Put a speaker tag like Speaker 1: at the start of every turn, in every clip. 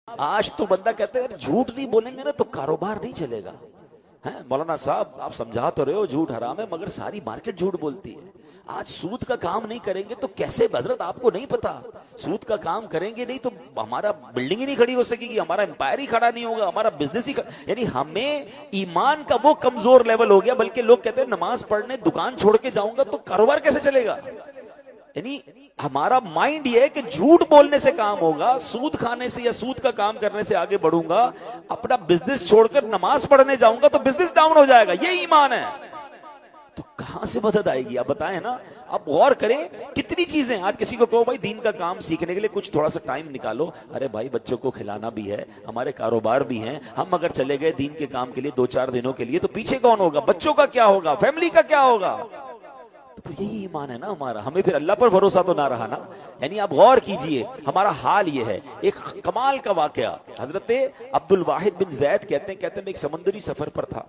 Speaker 1: آج تو بندہ کہتا ہے اگر جھوٹ نہیں بولیں گے نا تو کاروبار نہیں چلے گا. مولانا صاحب آپ سمجھا تو رہے ہو جھوٹ حرام ہے مگر ساری مارکیٹ جھوٹ بولتی ہے. آج سود کا کام نہیں کریں گے تو کیسے؟ حضرت آپ کو نہیں پتا سود کا کام کریں گے نہیں تو ہمارا بلڈنگ ہی نہیں کھڑی ہو سکے گی, ہمارا امپائر ہی کھڑا نہیں ہوگا, ہمارا بزنس ہی یعنی ہمیں ایمان کا وہ کمزور لیول ہو گیا. بلکہ لوگ کہتے ہیں نماز پڑھنے دکان چھوڑ کے جاؤں گا تو کاروبار کیسے چلے گا. یعنی ہمارا مائنڈ یہ ہے کہ جھوٹ بولنے سے کام ہوگا, سود کھانے سے یا سود کا کام کرنے سے آگے بڑھوں گا, اپنا بزنس چھوڑ کر نماز پڑھنے جاؤں گا تو بزنس ڈاؤن ہو جائے گا. یہ ایمان ہے. تو کہاں سے مدد آئے گی؟ آپ بتائیں نا. آپ غور کریں کتنی چیزیں. آج کسی کو کہو بھائی دین کا کام سیکھنے کے لیے کچھ تھوڑا سا ٹائم نکالو, ارے بھائی بچوں کو کھلانا بھی ہے, ہمارے کاروبار بھی ہیں, ہم اگر چلے گئے دین کے کام کے لیے 2-4 دنوں کے لیے تو پیچھے کون ہوگا؟ بچوں کا کیا ہوگا؟ فیملی کا کیا ہوگا؟ تو یہی ایمان ہے نا ہمارا. ہمیں پھر اللہ پر بھروسہ تو نہ رہا نا. یعنی آپ غور کیجئے ہمارا حال یہ ہے. ایک کمال کا واقعہ, حضرت عبد الواحد بن زید کہتے ہیں میں ایک سمندری سفر پر تھا,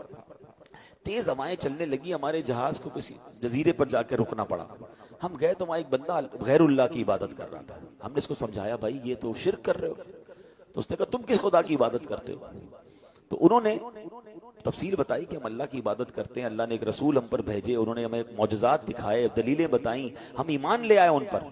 Speaker 1: تیز ہوائیں چلنے لگی, ہمارے جہاز کو کسی جزیرے پر جا کے رکنا پڑا. ہم گئے تو وہاں ایک بندہ غیر اللہ کی عبادت کر رہا تھا. ہم نے اس کو سمجھایا بھائی یہ تو شرک کر رہے ہو. تو اس نے کہا تم کس خدا کی عبادت کرتے ہو؟ تو انہوں نے تفصیل بتائی کہ ہم اللہ کی عبادت کرتے ہیں, اللہ نے ایک رسول ہم پر بھیجے, انہوں نے ہمیں معجزات دکھائے, دلیلیں بتائیں, ہم ایمان لے آئے ان پر,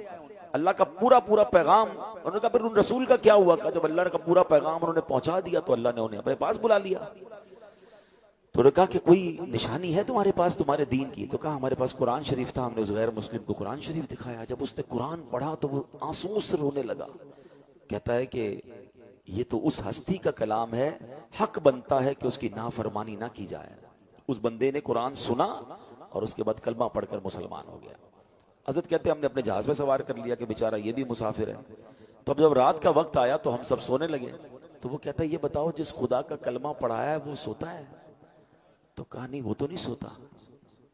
Speaker 1: اللہ کا پورا پیغام. انہوں نے کہا پھر ان رسول کا کیا ہوا؟ کہ جب اللہ کا پورا پیغام انہوں نے پہنچا دیا تو اللہ نے انہیں اپنے پاس بلا لیا. تو انہوں نے کہا کہ کوئی نشانی ہے تمہارے پاس تمہارے دین کی؟ تو کہا ہمارے پاس قرآن شریف تھا, ہم نے اس غیر مسلم کو قرآن شریف دکھایا. جب اس نے قرآن پڑھا تو وہ آنسوں سے رونے لگا. کہتا ہے کہ یہ تو اس ہستی کا کلام ہے, حق بنتا ہے کہ اس کی نافرمانی نہ کی جائے. اس بندے نے قرآن سنا اور اس کے بعد کلمہ پڑھ کر مسلمان ہو گیا. حضرت کہتے ہیں ہم نے اپنے جہاز میں سوار کر لیا کہ بیچارہ یہ بھی مسافر ہے. تو اب جب رات کا وقت آیا تو ہم سب سونے لگے. تو وہ کہتا ہے یہ بتاؤ جس خدا کا کلمہ پڑھایا ہے وہ سوتا ہے؟ تو کہا نہیں وہ تو نہیں سوتا.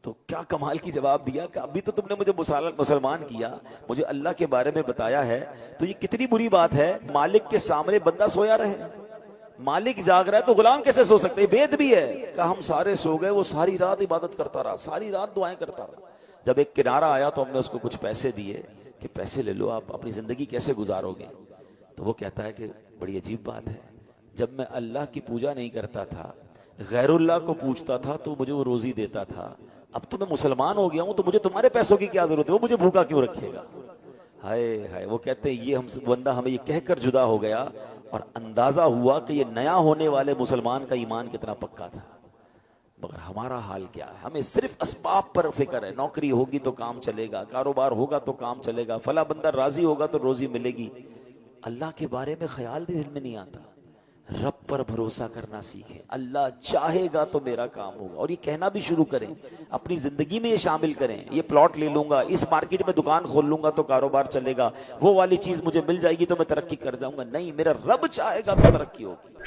Speaker 1: تو کیا کمال کی جواب دیا کہ ابھی تو تم نے مجھے مسلمان کیا, مجھے اللہ کے بارے میں بتایا ہے, تو یہ کتنی بری بات ہے مالک کے سامنے بندہ سویا رہے. مالک جاگ رہا ہے تو غلام کیسے سو سکتے؟ وید بھی ہے کہ ہم سارے سو گئے, وہ ساری رات عبادت کرتا رہا, ساری رات دعائیں کرتا رہا. جب ایک کنارہ آیا تو ہم نے اس کو کچھ پیسے دیے کہ پیسے لے لو, آپ اپنی زندگی کیسے گزارو گے؟ تو وہ کہتا ہے کہ بڑی عجیب بات ہے, جب میں اللہ کی پوجا نہیں کرتا تھا, غیر اللہ کو پوچھتا تھا تو مجھے وہ روزی دیتا تھا, اب تو میں مسلمان ہو گیا ہوں تو مجھے تمہارے پیسوں کی کیا ضرورت ہے, وہ مجھے بھوکا کیوں رکھے گا؟ ہائے ہائے. وہ کہتے ہیں یہ ہم بندہ ہمیں یہ کہہ کر جدا ہو گیا اور اندازہ ہوا کہ یہ نیا ہونے والے مسلمان کا ایمان کتنا پکا تھا. مگر ہمارا حال کیا ہے؟ ہمیں صرف اسباب پر فکر ہے. نوکری ہوگی تو کام چلے گا, کاروبار ہوگا تو کام چلے گا, فلاں بندہ راضی ہوگا تو روزی ملے گی. اللہ کے بارے میں خیال بھی دل میں نہیں آتا. رب پر بھروسہ کرنا سیکھیں, اللہ چاہے گا تو میرا کام ہوگا. اور یہ کہنا بھی شروع کریں, اپنی زندگی میں یہ شامل کریں, یہ پلاٹ لے لوں گا, اس مارکیٹ میں دکان کھول لوں گا تو کاروبار چلے گا, وہ والی چیز مجھے مل جائے گی تو میں ترقی کر جاؤں گا. نہیں, میرا رب چاہے گا تو ترقی ہوگی.